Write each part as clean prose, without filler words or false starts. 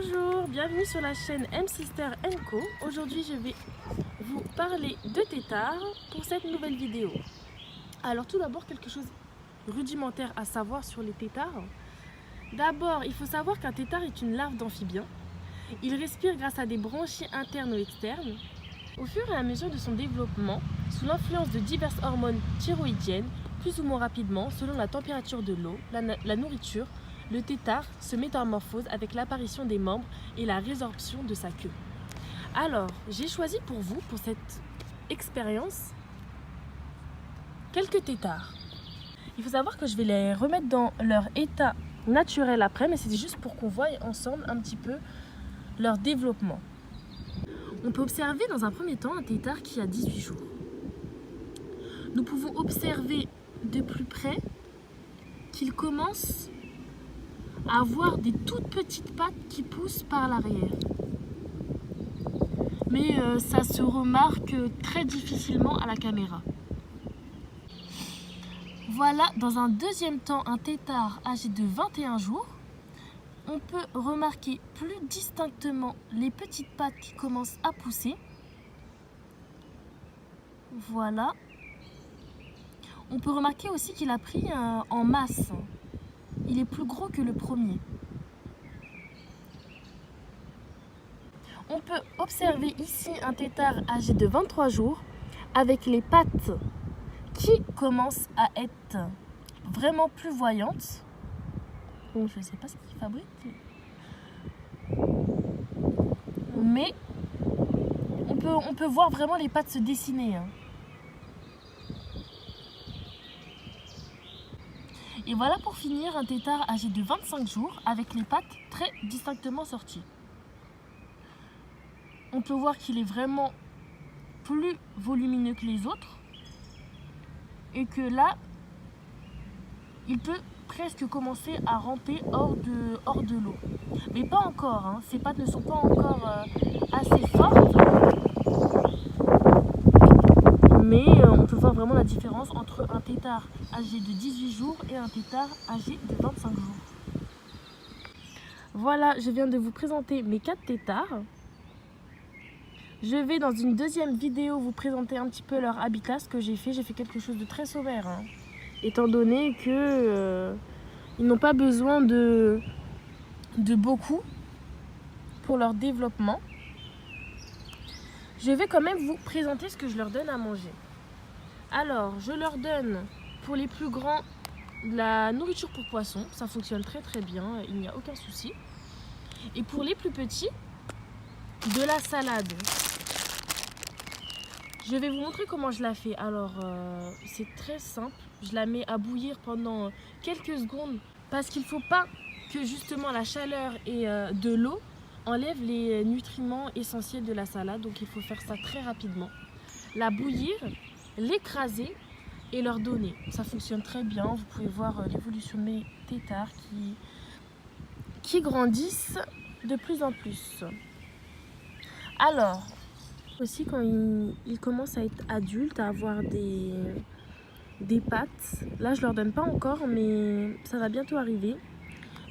Bonjour, bienvenue sur la chaîne M Sister Co. Aujourd'hui je vais vous parler de têtards pour cette nouvelle vidéo. Alors tout d'abord quelque chose rudimentaire à savoir sur les têtards. D'abord il faut savoir qu'un têtard est une larve d'amphibien. Il respire grâce à des branchies internes ou externes. Au fur et à mesure de son développement, sous l'influence de diverses hormones thyroïdiennes, plus ou moins rapidement selon la température de l'eau, la nourriture, le têtard se métamorphose avec l'apparition des membres et la résorption de sa queue. Alors, j'ai choisi pour vous, pour cette expérience, quelques têtards. Il faut savoir que je vais les remettre dans leur état naturel après, mais c'est juste pour qu'on voie ensemble un petit peu leur développement. On peut observer dans un premier temps un têtard qui a 18 jours. Nous pouvons observer de plus près qu'il commence à avoir des toutes petites pattes qui poussent par l'arrière. Mais ça se remarque très difficilement à la caméra. Voilà, dans un deuxième temps, un têtard âgé de 21 jours. On peut remarquer plus distinctement les petites pattes qui commencent à pousser. Voilà. On peut remarquer aussi qu'il a pris en masse. Il est plus gros que le premier. On peut observer ici un têtard âgé de 23 jours avec les pattes qui commencent à être vraiment plus voyantes. Donc, je ne sais pas ce qu'il fabrique. Mais on peut voir vraiment les pattes se dessiner. Et voilà pour finir un têtard âgé de 25 jours avec les pattes très distinctement sorties. On peut voir qu'il est vraiment plus volumineux que les autres et que là, il peut presque commencer à ramper hors de l'eau. Mais pas encore, hein. Ses pattes ne sont pas encore assez fortes. Mais on peut voir vraiment la différence entre un têtard âgé de 18 jours et un têtard âgé de 25 jours. Voilà, je viens de vous présenter mes 4 têtards. Je vais dans une deuxième vidéo vous présenter un petit peu leur habitat, ce que j'ai fait. J'ai fait quelque chose de très sommaire, hein, étant donné que ils n'ont pas besoin de beaucoup pour leur développement. Je vais quand même vous présenter ce que je leur donne à manger. Alors, je leur donne pour les plus grands de la nourriture pour poissons. Ça fonctionne très très bien, il n'y a aucun souci. Et pour les plus petits, de la salade. Je vais vous montrer comment je la fais. Alors, c'est très simple. Je la mets à bouillir pendant quelques secondes parce qu'il ne faut pas que justement la chaleur et de l'eau enlève les nutriments essentiels de la salade. Donc, il faut faire ça très rapidement. La bouillir, l'écraser et leur donner. Ça fonctionne très bien. Vous pouvez voir l'évolution de mes têtards qui grandissent de plus en plus. Alors, aussi quand ils commencent à être adultes, à avoir des pattes, là je leur donne pas encore, mais ça va bientôt arriver.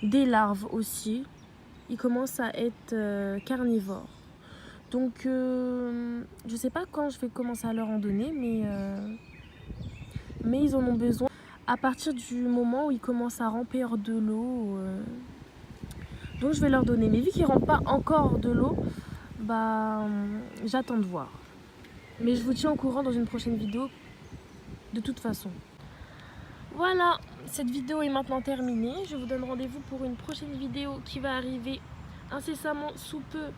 Des larves aussi, ils commencent à être carnivores. Donc je sais pas quand je vais commencer à leur en donner, mais ils en ont besoin à partir du moment où ils commencent à ramper hors de l'eau. Donc je vais leur donner, mais vu qu'ils ne rampent pas encore de l'eau, bah j'attends de voir. Mais je vous tiens au courant dans une prochaine vidéo de toute façon. Voilà, cette vidéo est maintenant terminée. Je vous donne rendez-vous pour une prochaine vidéo qui va arriver incessamment sous peu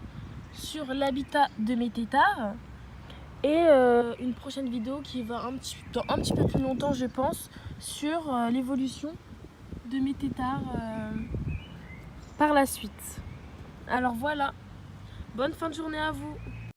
sur l'habitat de mes têtards. Et une prochaine vidéo qui va dans un petit peu plus longtemps, je pense, sur l'évolution de mes têtards par la suite. Alors voilà, bonne fin de journée à vous.